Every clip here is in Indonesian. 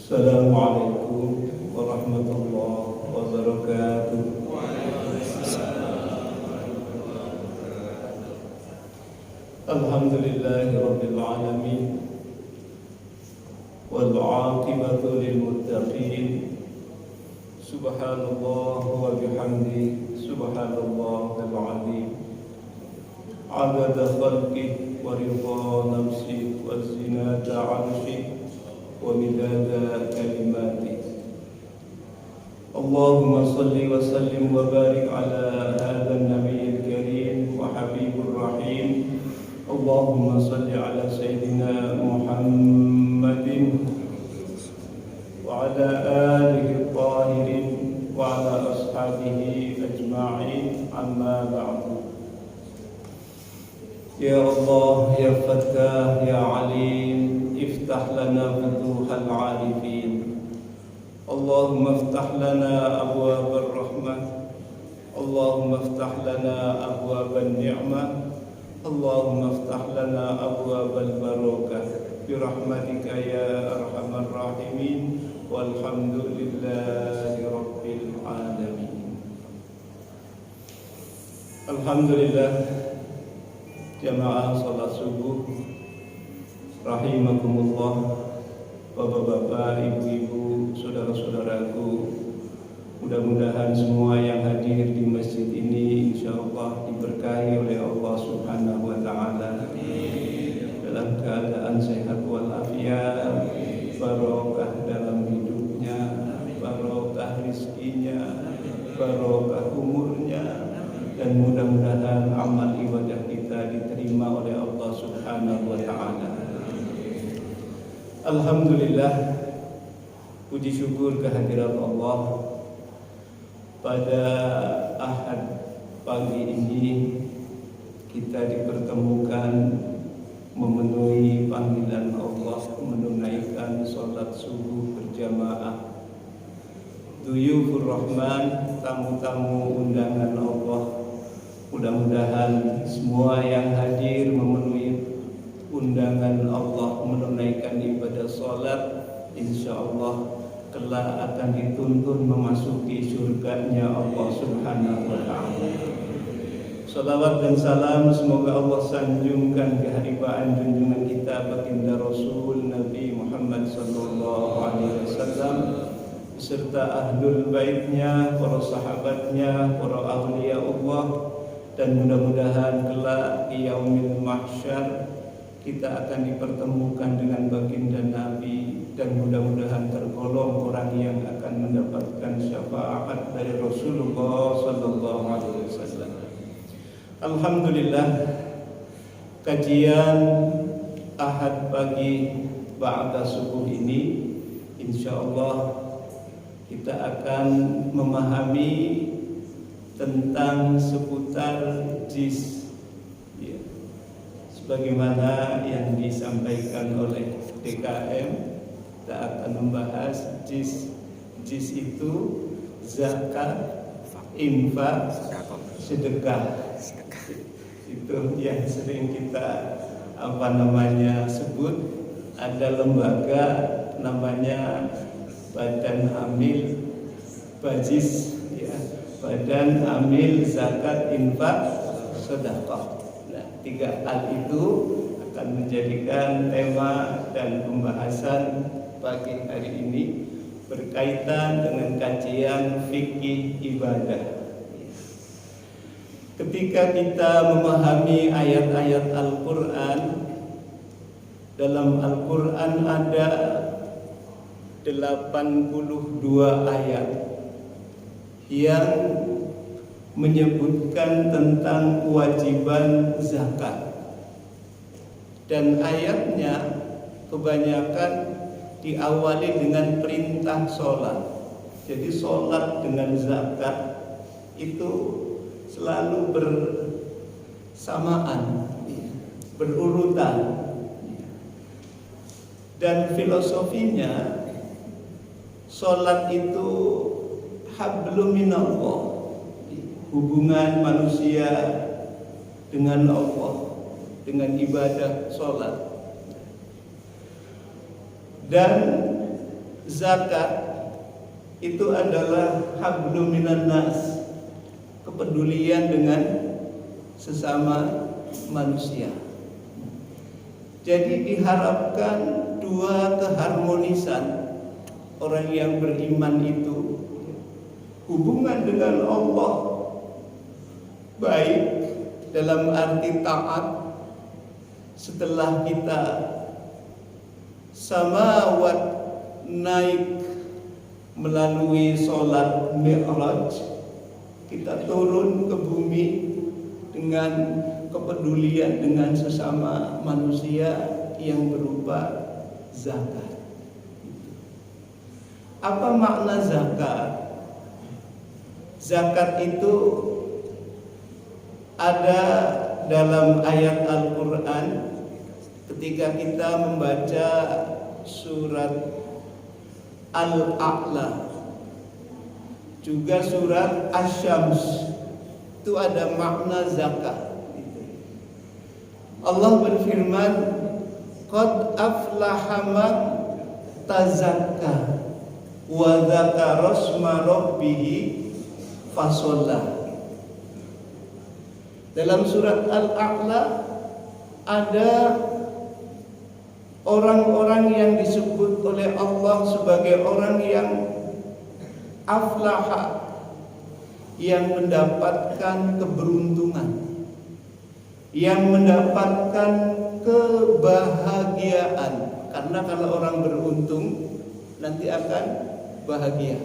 Assalamualaikum warahmatullahi wabarakatuh. Alhamdulillahi rabbil alamin wal 'aqibatu lil muttaqin. Subhanallah wa bihamdihi subhanallahil azim. 'adada khalqihi wa ridha nafsihi wa zinata 'arshihi wa midada kalimatihi. Allahumma salli wa sallim wa barik ala hadzal nabiyyil karim wa habibur rahim. Allahumma salli ala sayyidina Muhammadin wa ala alihi tahirin wa ala ashabihi ajma'in, amma ba'du. Ya Allah, ya Fattah, ya Alim, iftah lana futuhal arifin. Allahumma iftah lana abwabal rahmah. Allahumma iftah lana abwabal ni'mah. Allahumma iftah lana abwabal barakah birahmatika ya arhamar rahimin. Walhamdulillahi rabbil alamin. Alhamdulillah, jamaah salat subuh rahimakumullah, bapak-bapak, ibu-ibu, saudara-saudaraku. Mudah-mudahan semua yang hadir di masjid ini insyaallah diberkahi oleh Allah Subhanahu wa taala dalam keadaan sehat walafiat, barokah dalam hidupnya, barokah rizkinya, barokah umurnya, dan mudah-mudahan amal ibadah kita diterima oleh Allah Subhanahu wa taala. Alhamdulillah, puji syukur kehadirat Allah. Pada Ahad pagi ini kita dipertemukan memenuhi panggilan Allah, menunaikan sholat subuh berjamaah. Duyufur Rahman, tamu-tamu undangan Allah. Mudah-mudahan semua yang hadir memenuhi undangan Allah, menunaikan ibadah sholat, insya Allah kelak akan dituntun memasuki surganya Allah Subhanahu wa ta'ala. Salawat dan salam semoga Allah sanjungkan keharibaan junjungan kita baginda Rasul Nabi Muhammad sallallahu alaihi wasallam beserta ahlul baitnya, para sahabatnya, para awliya Allah, dan mudah-mudahan kelak di yaumil mahsyar kita akan dipertemukan dengan baginda Nabi, dan mudah-mudahan tergolong orang yang akan mendapatkan syafaat dari Rasulullah sallallahu alaihi wasallam. Alhamdulillah, kajian Ahad pagi ba'da subuh ini insyaallah kita akan memahami tentang seputar jis, ya, sebagaimana yang disampaikan oleh DKM. Kita akan membahas jis. Jis itu zakat, infak, sedekah. Itu yang sering kita sebut. Ada lembaga namanya Badan Amil Bajis, ya, Badan Amil Zakat, Infak, Sedekah. Nah, tiga hal itu akan menjadikan tema dan pembahasan pagi hari ini berkaitan dengan kajian fikih ibadah. Ketika kita memahami ayat-ayat Al-Quran, dalam Al-Quran ada 82 ayat yang menyebutkan tentang kewajiban zakat, dan ayatnya kebanyakan diawali dengan perintah sholat. Jadi sholat dengan zakat itu selalu bersamaan, berurutan. Dan filosofinya, sholat itu hablum minallah, hubungan manusia dengan Allah, dengan ibadah sholat. Dan zakat itu adalah hablum minan nas, kepedulian dengan sesama manusia. Jadi diharapkan dua keharmonisan orang yang beriman itu, hubungan dengan Allah baik dalam arti taat setelah kita samawat naik melalui sholat Mi'raj, kita turun ke bumi dengan kepedulian dengan sesama manusia yang berupa zakat. Apa makna zakat? Zakat itu ada dalam ayat Al-Quran ketika kita membaca surat Al-A'la, juga surat Asy-Syams, itu ada makna zakat. Allah berfirman, qad aflaha man tazakka wa dzakara isma rabbih fasalla. Dalam surat Al-A'la ada orang-orang yang disebut oleh Allah sebagai orang yang aflaha, yang mendapatkan keberuntungan, yang mendapatkan kebahagiaan. Karena kalau orang beruntung nanti akan bahagia.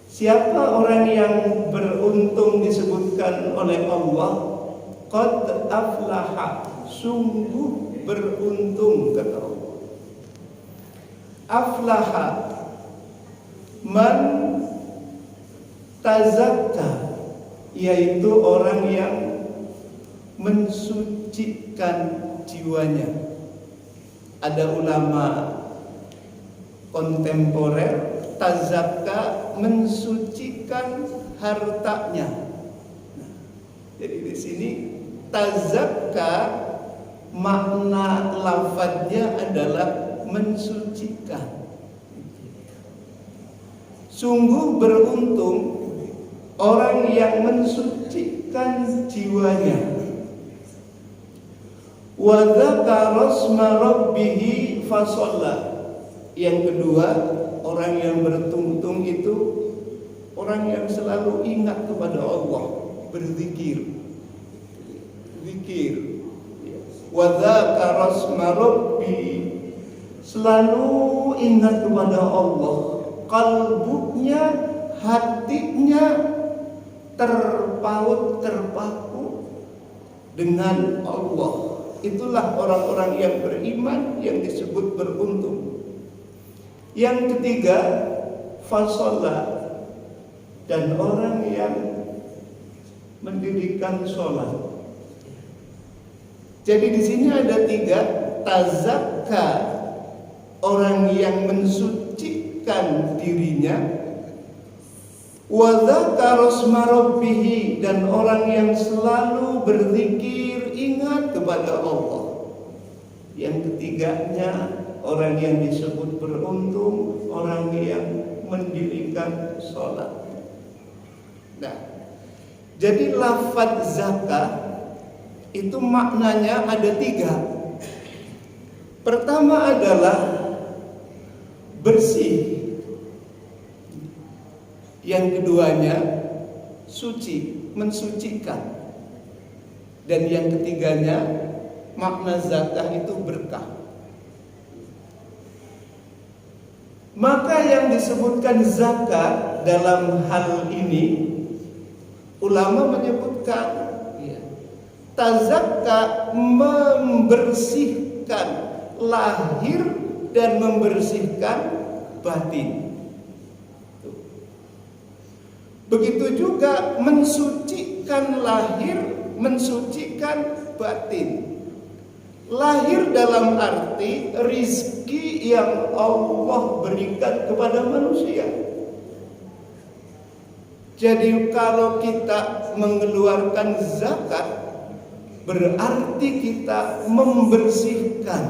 Siapa orang yang beruntung disebutkan oleh Allah? Qad aflaha, sungguh beruntung kata Allah. Aflaha man tazakka, yaitu orang yang mensucikan jiwanya. Ada ulama kontemporer, tazakka mensucikan hartanya. Jadi di sini tazakka makna lafadznya adalah mensucikan. Sungguh beruntung orang yang mensucikan jiwanya. Wa dzakara isma rabbih fasalla. Yang kedua, orang yang beruntung itu orang yang selalu ingat kepada Allah, berzikir. Zikir. Wa dzakara isma rabbih, selalu ingat kepada Allah. Kalbunya, hatinya terpaut, terpaku dengan Allah. Itulah orang-orang yang beriman yang disebut beruntung. Yang ketiga, fasalla, dan orang yang mendirikan sholat. Jadi di sini ada tiga, tazakka, orang yang mensucikan dirinya, wa dzakara isma rabbih, dan orang yang selalu berzikir, ingat kepada Allah. Yang ketiganya, orang yang disebut beruntung, orang yang mendirikan sholat. Nah, jadi lafaz zakat itu maknanya ada tiga. Pertama adalah bersih. Yang keduanya suci, mensucikan. Dan yang ketiganya makna zakat itu berkah. Maka yang disebutkan zakat dalam hal ini, ulama menyebutkan tazakka, membersihkan lahir dan membersihkan batin. Begitu juga mensucikan lahir, mensucikan batin. Lahir dalam arti rizki yang Allah berikan kepada manusia. Jadi kalau kita mengeluarkan zakat, berarti kita membersihkan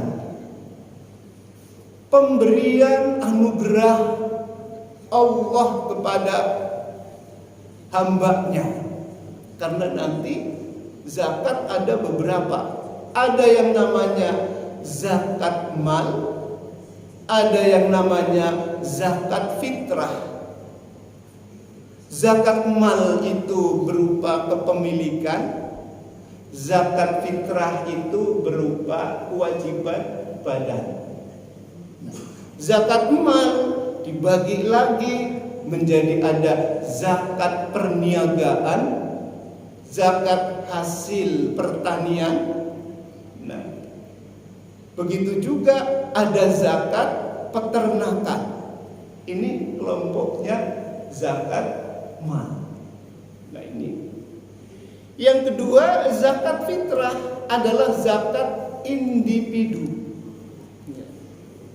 pemberian anugerah Allah kepada hambanya. Karena nanti zakat ada beberapa. Ada yang namanya zakat mal, ada yang namanya zakat fitrah. Zakat mal itu berupa kepemilikan, zakat fitrah itu berupa kewajiban badan. Zakat mal dibagi lagi menjadi ada zakat perniagaan, zakat hasil pertanian. Nah, begitu juga ada zakat peternakan. Ini kelompoknya zakat mal. Nah, ini. Yang kedua, zakat fitrah adalah zakat individu.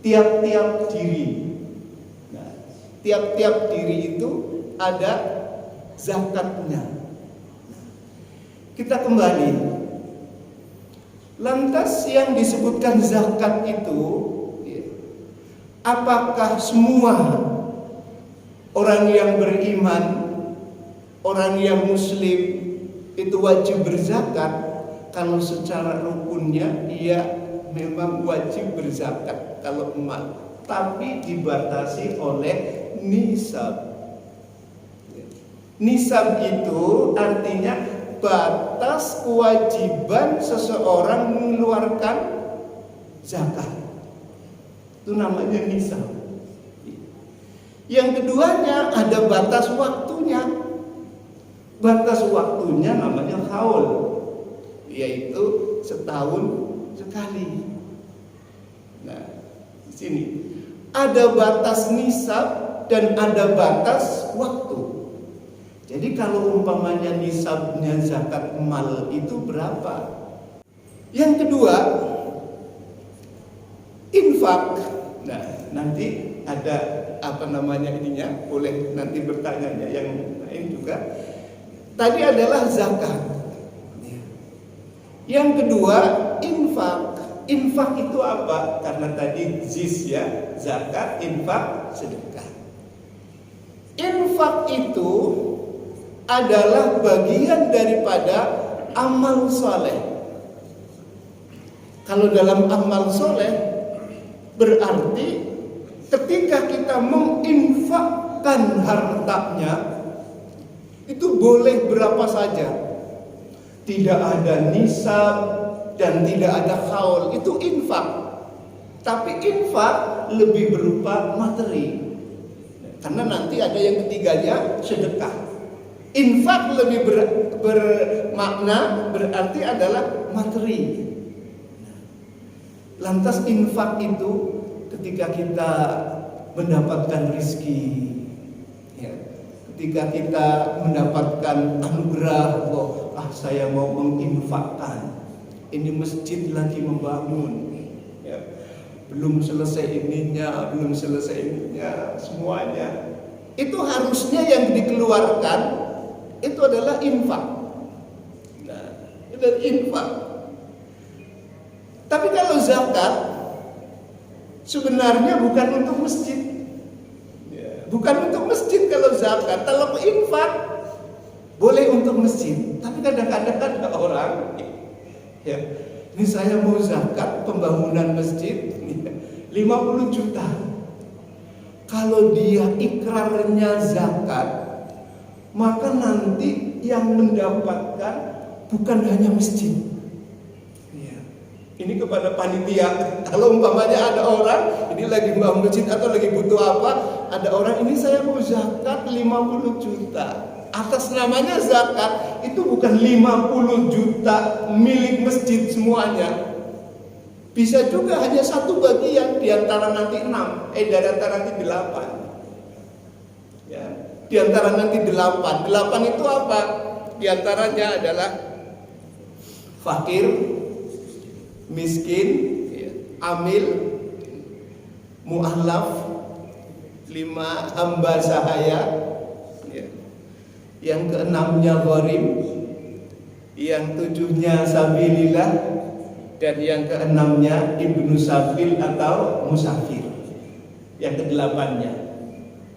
Tiap-tiap diri. Nah, tiap-tiap diri itu ada zakatnya. Kita kembali. Lantas yang disebutkan zakat itu, apakah semua orang yang beriman, orang yang muslim itu wajib berzakat? Kalau secara rukunnya ia memang wajib berzakat kalau emas, tapi dibatasi oleh nisab. Nisab itu artinya batas kewajiban seseorang mengeluarkan zakat. Itu namanya nisab. Yang keduanya ada batas waktunya. Batas waktunya namanya haul, yaitu setahun sekali. Nah, di sini ada batas nisab dan ada batas waktu. Jadi kalau umpamanya nisabnya zakat mal itu berapa? Yang kedua, infak. Nah, nanti ada ininya, boleh nanti bertanya yang lain juga. Tadi adalah zakat. Yang kedua, infak. Infak itu apa? Karena tadi ziz ya, zakat, infak, sedekah. Infak itu adalah bagian daripada amal soleh. Kalau dalam amal soleh berarti ketika kita menginfakkan hartanya itu boleh berapa saja, tidak ada nisab dan tidak ada haul, itu infak. Tapi infak lebih berupa materi, karena nanti ada yang ketiganya sedekah. Infak lebih bermakna berarti adalah materi. Lantas infak itu ketika kita mendapatkan rezeki, ya, ketika kita mendapatkan anugerah Allah, saya mau menginfakkan, ini masjid lagi membangun, ya, belum selesai ininya, semuanya. Itu harusnya yang dikeluarkan itu adalah infak. Nah, itu infak. Tapi kalau zakat sebenarnya bukan untuk masjid. Ya, bukan untuk masjid kalau zakat. Kalau infak boleh untuk masjid. Tapi kadang-kadang ada orang, ya, ini saya mau zakat pembangunan masjid 50 juta. Kalau dia ikrarnya zakat, maka nanti yang mendapatkan bukan hanya masjid. Ya. Ini kepada panitia. Kalau umpamanya ada orang ini lagi bangun masjid atau lagi butuh apa, ada orang ini saya mau zakat 50 juta. Atas namanya zakat, itu bukan 50 juta milik masjid semuanya. Bisa juga hanya satu bagian di antara nanti 6, di antara nanti 8. Ya. Di antara nanti 8. 8 itu apa? Di antaranya adalah fakir, miskin, amil, mu'allaf, 5 hamba sahaya, yang keenamnya gharib, yang 7-nya sabilillah, dan yang keenamnya ibnu sabil atau musafir. yang ke-8-nya.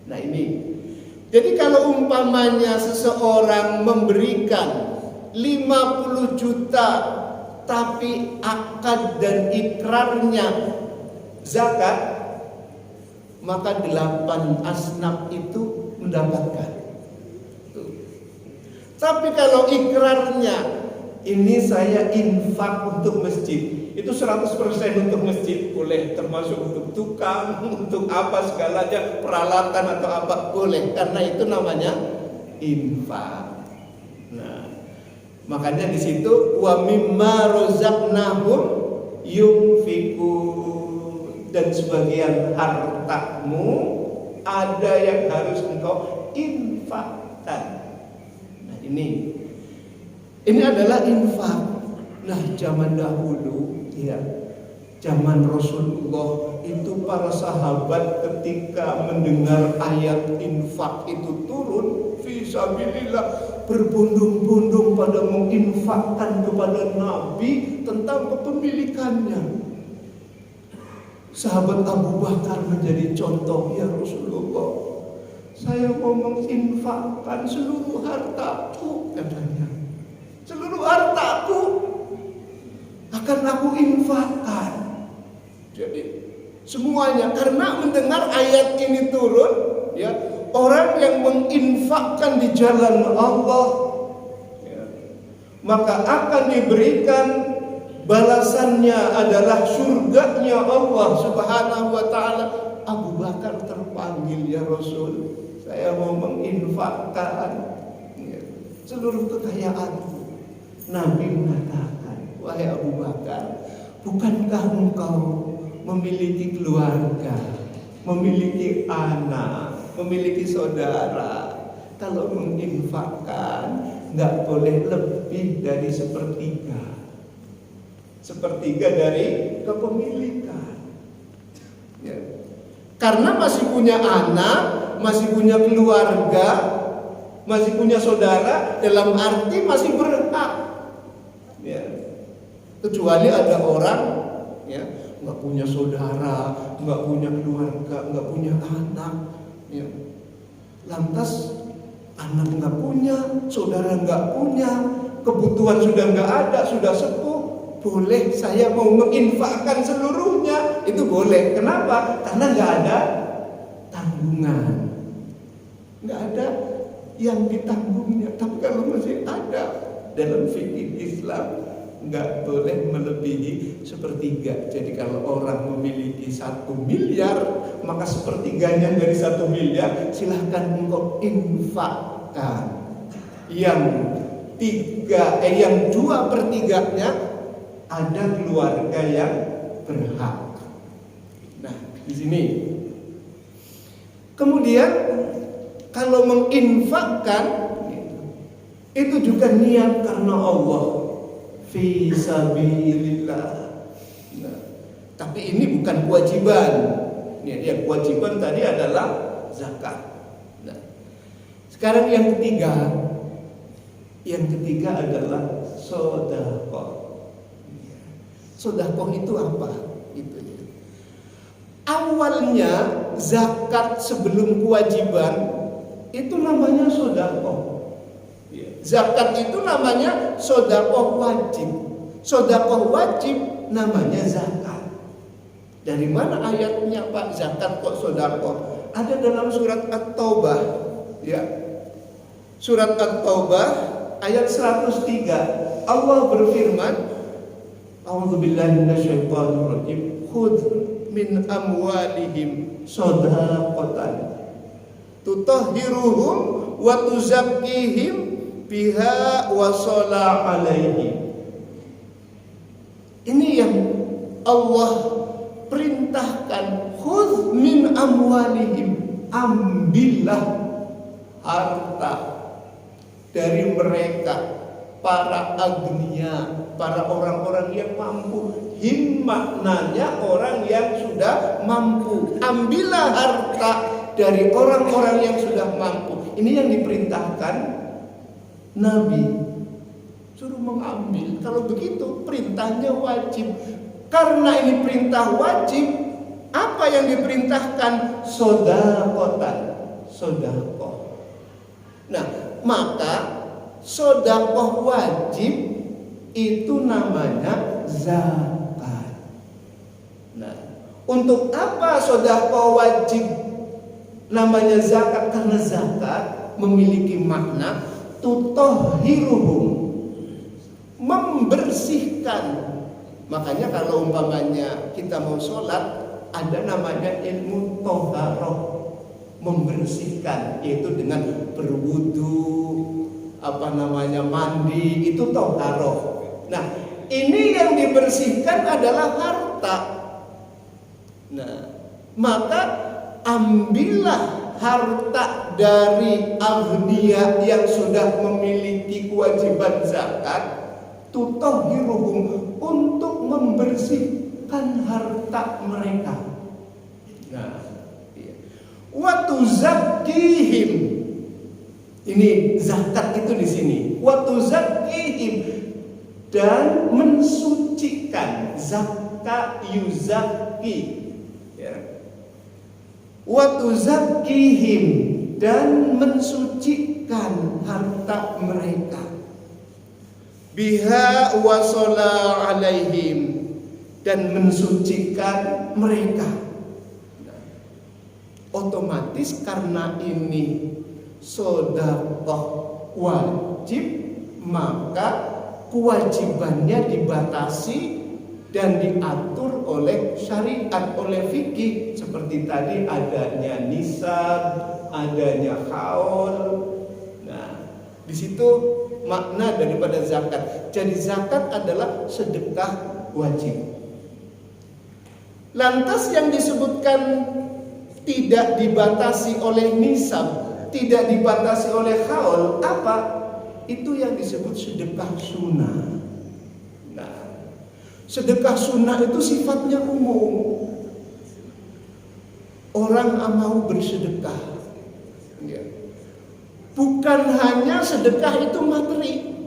Nah ini. Jadi kalau umpamanya seseorang memberikan 50 juta tapi akad dan ikrarnya zakat, maka 8 asnaf itu mendapatkan. Tapi kalau ikrarnya, ini saya infak untuk masjid, itu 100% untuk masjid, boleh, termasuk untuk tukang, untuk apa segalanya, peralatan atau apa, boleh, karena itu namanya infak. Nah, makanya di situ wa mimma razaqnahum yunfikun, dan sebagian hartamu ada yang harus engkau infakkan. Nah, ini adalah infak. Nah, zaman dahulu, ya, zaman Rasulullah itu, para sahabat ketika mendengar ayat infak itu turun, fisabilillah, berbondong-bondong pada menginfakkan kepada Nabi tentang kepemilikannya. Sahabat Abu Bakar menjadi contoh, ya Rasulullah, saya mau menginfakkan seluruh hartaku, katanya. Seluruh hartaku akan aku infakkan. Jadi semuanya, karena mendengar ayat ini turun, ya, orang yang menginfakkan di jalan Allah, ya, maka akan diberikan balasannya adalah surganya Allah Subhanahu wa ta'ala. Abu Bakar terpanggil, ya Rasul, saya mau menginfakkan, ya, seluruh kekayaanku. Nabi mengatakan, wahai Abu Bakar, bukankah engkau memiliki keluarga, memiliki anak, memiliki saudara? Kalau menginfakkan, nggak boleh lebih dari sepertiga dari kepemilikan, ya. Karena masih punya anak, masih punya keluarga, masih punya saudara, dalam arti masih berhak, ya. Kecuali ada orang, ya, nggak punya saudara, nggak punya keluarga, nggak punya anak, ya. Lantas anak nggak punya, saudara nggak punya, kebutuhan sudah nggak ada, sudah sepuh, boleh saya mau menginfakkan seluruhnya, itu boleh. Kenapa? Karena nggak ada tanggungan, nggak ada yang ditanggungnya. Tapi kalau masih ada, dalam fikih Islam nggak boleh melebihi sepertiga. Jadi kalau orang memiliki 1 miliar, maka sepertiganya dari 1 miliar silahkan engkau infakkan. Yang 2/3-nya ada keluarga yang berhak. Nah, di sini. Kemudian kalau menginfakkan itu juga niat karena Allah, fi sabilillah. Nah, tapi ini bukan kewajiban. Yang kewajiban tadi adalah zakat. Nah, sekarang yang ketiga adalah sedekah. Sedekah itu apa? Itu. Awalnya zakat sebelum kewajiban itu namanya sedekah. Zakat itu namanya sedekah wajib. Sedekah wajib namanya zakat. Dari mana ayatnya, Pak? Zakat kok sedekah? Ada dalam surat At-Taubah, ya. Surat At-Taubah ayat 103. Allah berfirman, A'udzubillahi minasyaitonir rajim. Khudh min amwalihim shadaqatan tutahhiruhum wa tuzakkihim biha wa shalla alaihim. Ini yang Allah perintahkan. Khudh min amwalihim, ambillah harta dari mereka, para agniya, para orang-orang yang mampu. Him maknanya orang yang sudah mampu. Ambillah harta dari orang-orang yang sudah mampu. Ini yang diperintahkan Nabi, suruh mengambil. Kalau begitu perintahnya wajib. Karena ini perintah wajib, Apa yang diperintahkan? Sodakotan, sodakoh. Nah, maka sodakoh wajib itu namanya zakat. Nah, untuk apa sodakoh wajib namanya zakat? Karena zakat memiliki makna tutahhiruhum, membersihkan. Makanya kalau umpamanya kita mau sholat, ada namanya ilmu toharoh, membersihkan, yaitu dengan berwudu, mandi, itu toharoh. Nah, ini yang dibersihkan adalah harta. Nah, maka ambillah harta dari aghnia yang sudah memiliki kewajiban zakat, tutahhiruhum, untuk membersihkan harta mereka. Nah, wa tuzakkihim, ini zakat itu di sini. Wa tuzakkihim, dan mensucikan. Zakka yuzakki, ya. Wa tuzakkihim, dan mensucikan harta mereka. Biha wa shola alaihim, dan mensucikan mereka. Nah, otomatis karena ini sedekah wajib, maka kewajibannya dibatasi dan diatur oleh syariat, oleh fikih. Seperti tadi adanya nisab, adanya haul. Nah, di situ makna daripada zakat. Jadi zakat adalah sedekah wajib. Lantas yang disebutkan tidak dibatasi oleh nisab, tidak dibatasi oleh haul, apa? Itu yang disebut sedekah sunnah. Nah, sedekah sunnah itu sifatnya umum. Orang mau bersedekah, ya. Bukan hanya sedekah itu materi.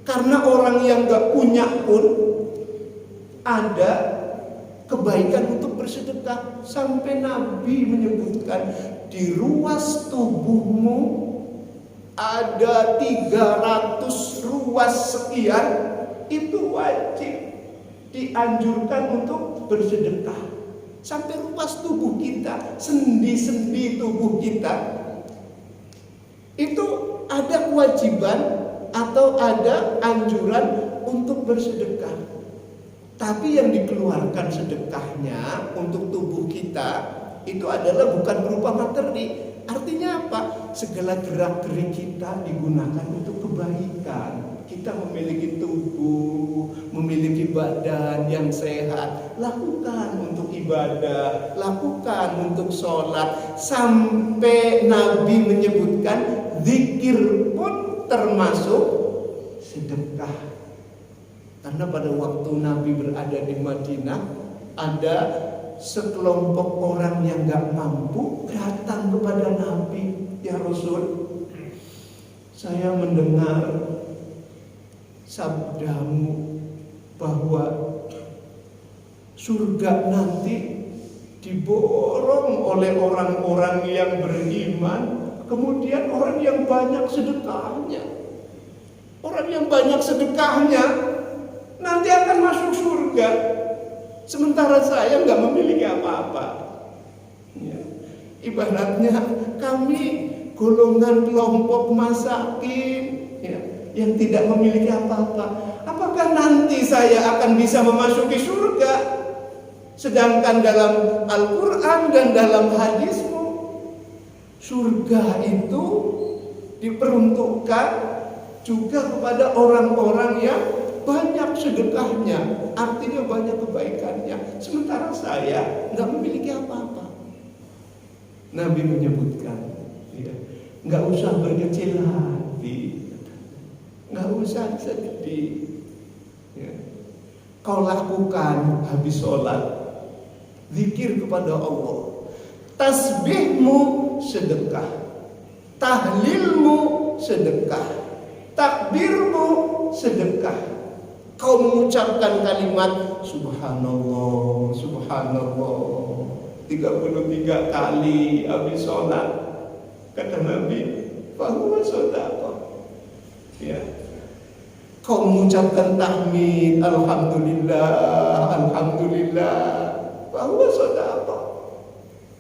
Karena orang yang gak punya pun ada kebaikan untuk bersedekah. Sampai Nabi menyebutkan, di ruas tubuhmu ada 300 ruas sekian, itu wajib dianjurkan untuk bersedekah. Sampai ruas tubuh kita, sendi-sendi tubuh kita, itu ada kewajiban atau ada anjuran untuk bersedekah. Tapi yang dikeluarkan sedekahnya untuk tubuh kita itu adalah bukan berupa materi. Artinya apa? Segala gerak-gerik kita digunakan untuk kebaikan. Kita memiliki tubuh, memiliki badan yang sehat, lakukan untuk ibadah, lakukan untuk sholat. Sampai Nabi menyebutkan zikir pun termasuk sedekah. Karena pada waktu Nabi berada di Madinah, ada sekelompok orang yang gak mampu datang kepada Nabi, ya Rasul, saya mendengar sabdamu bahwa surga nanti diborong oleh orang-orang yang beriman, kemudian orang yang banyak sedekahnya. Orang yang banyak sedekahnya nanti akan masuk surga, sementara saya nggak memiliki apa-apa. Ya. Ibaratnya kami golongan kelompok masakin, ya, yang tidak memiliki apa-apa. Apakah nanti saya akan bisa memasuki surga? Sedangkan dalam Al-Quran dan dalam hadismu, surga itu diperuntukkan juga kepada orang-orang yang banyak sedekahnya, artinya banyak kebaikannya. Sementara saya nggak memiliki apa-apa. Nabi menyebutkan, ya, nggak usah berkecil hati, nggak usah sedih. Ya. Kau lakukan habis sholat, zikir kepada Allah, tasbihmu sedekah, tahlilmu sedekah, takbirmu sedekah. Kau mengucapkan kalimat subhanallah, subhanallah 33 kali habis sholat. Kata Nabi, fahuwa shadaqah. Ya. Kau mengucapkan tahmid, alhamdulillah, alhamdulillah, fahuwa shadaqah.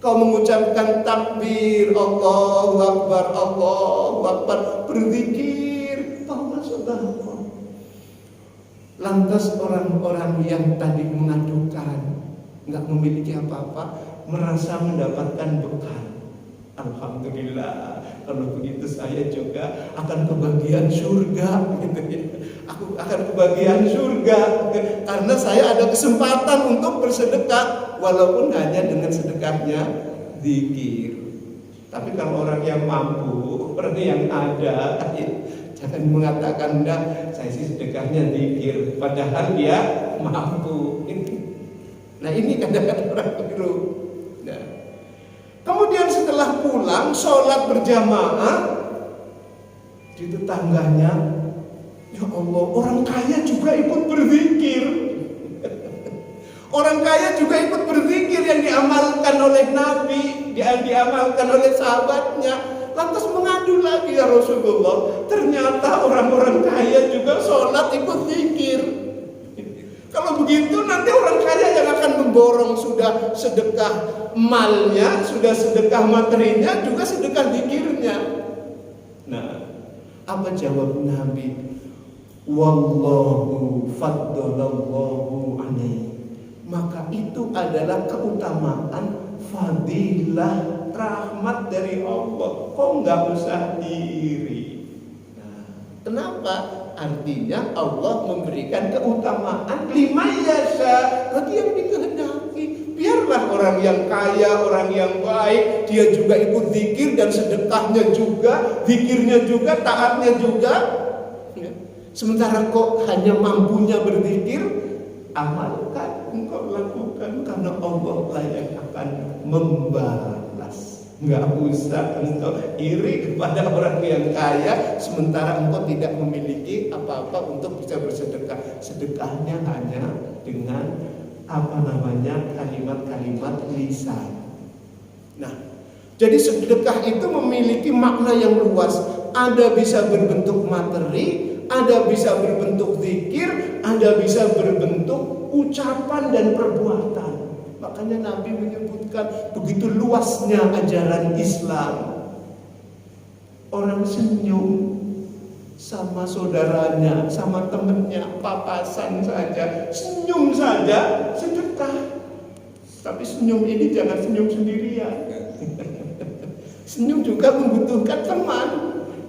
Kau mengucapkan takbir, Allahu Akbar, Allahu Akbar, berzikir, fahuwa shadaqah. Lantas orang-orang yang tadi mengadukan, nggak memiliki apa-apa, merasa mendapatkan bekal. Alhamdulillah, kalau begitu saya juga akan kebagian surga, gitu ya. Aku akan kebagian surga karena saya ada kesempatan untuk bersedekah, walaupun hanya dengan sedekahnya zikir. Tapi kalau orang yang mampu, orang yang ada, jangan mengatakan enggak, saya sih sedekahnya zikir, padahal dia mampu. Nah ini kadang-kadang orang keliru. Nah, kemudian setelah pulang sholat berjamaah di tetangganya, ya Allah, orang kaya juga ikut berzikir. Orang kaya juga ikut berzikir yang diamalkan oleh Nabi, diamalkan oleh sahabatnya. Lantas mengadu lagi, ya Rasulullah, ternyata orang-orang kaya juga sholat ikut zikir. Kalau begitu nanti orang kaya yang akan memborong sudah sedekah malnya, sudah sedekah materinya, juga sedekah zikirnya. Nah, apa jawab Nabi? Wallahu faddalallahu alaihi. Maka itu adalah keutamaan, fadilah, rahmat dari Allah. Kok nggak usah iri? Nah, kenapa? Artinya Allah memberikan keutamaan liman yasha, bagi yang dikehendaki. Biarlah orang yang kaya, orang yang baik, dia juga ikut zikir dan sedekahnya juga, zikirnya juga, taatnya juga. Ya. Sementara kok hanya mampunya berzikir, amalkan, engkau lakukan, karena Allah lah yang akan membalas. Enggak usah engkau iri kepada orang yang kaya, sementara engkau tidak memiliki apa-apa untuk bisa bersedekah. Sedekahnya hanya dengan kalimat-kalimat lisan. Nah, jadi sedekah itu memiliki makna yang luas. Ada bisa berbentuk materi, ada bisa berbentuk zikir, ada bisa berbentuk ucapan dan perbuatan. Makanya Nabi menyebutkan begitu luasnya ajaran Islam. Orang senyum sama saudaranya, sama temennya, papasan saja, senyum saja sedekah. Tapi senyum ini jangan senyum sendirian. Senyum juga membutuhkan teman.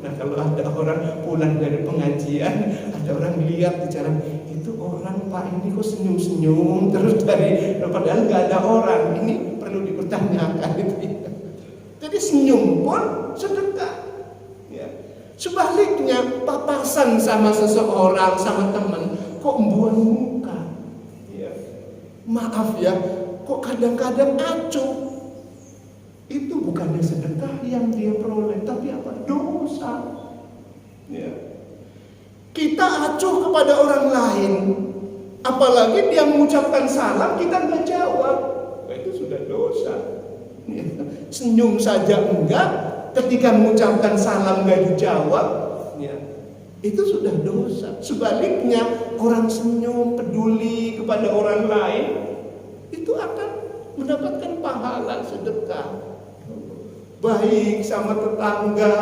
Nah, kalau ada orang pulang dari pengajian, ada orang lihat di jalan, itu orang Pak ini kok senyum-senyum terus padahal nggak ada orang. Ini perlu dipertanyakan itu. Jadi senyum pun sedekah. Ya. Sebaliknya papasan sama seseorang, sama teman, kok membuang muka. Ya. Maaf ya, kok kadang-kadang acuh. Itu bukannya sedekah yang dia peroleh, tapi apa? Dosa. Ya. Kita acuh kepada orang lain, apalagi dia mengucapkan salam kita nggak jawab, itu sudah dosa. Ya. Senyum saja enggak, ketika mengucapkan salam nggak dijawab, ya, itu sudah dosa. Sebaliknya orang senyum, peduli kepada orang lain, itu akan mendapatkan pahala sedekah. Baik sama tetangga,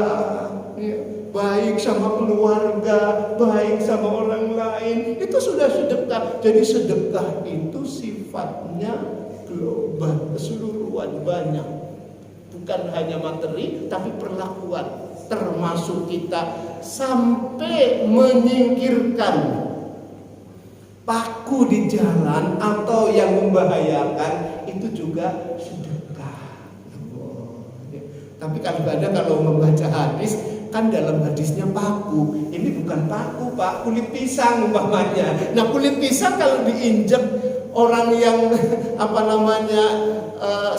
ya, baik sama keluarga, baik sama orang lain, itu sudah sedekah. Jadi sedekah itu sifatnya global, keseluruhan, banyak. Bukan hanya materi, tapi perlakuan. Termasuk kita sampai menyingkirkan paku di jalan atau yang membahayakan, itu juga sedekah. Tapi kadang-kadang kalau membaca hadis, kan dalam hadisnya paku. Ini bukan paku, Pak, kulit pisang umpamanya. Nah, kulit pisang kalau diinjek orang yang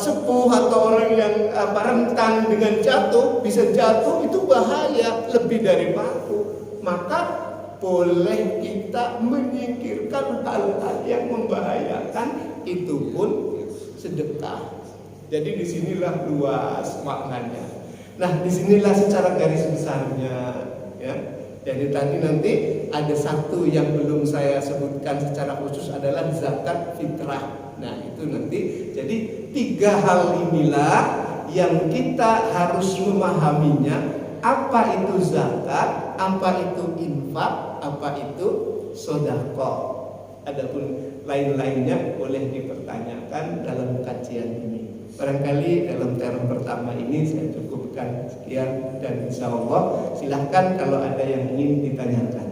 sepuh atau orang yang rentan dengan jatuh, bisa jatuh, itu bahaya lebih dari paku. Maka boleh kita menyingkirkan hal-hal yang membahayakan, itu pun sedekah. Jadi disinilah luas maknanya. Nah, disinilah secara garis besarnya, ya. Jadi tadi nanti ada satu yang belum saya sebutkan secara khusus adalah zakat fitrah. Nah, itu nanti. Jadi 3 hal inilah yang kita harus memahaminya. Apa itu zakat, apa itu infak, apa itu sedekah. Adapun lain-lainnya boleh dipertanyakan dalam kajian ini. Barangkali dalam term pertama ini saya cukupkan sekian, dan insya Allah silahkan kalau ada yang ingin ditanyakan.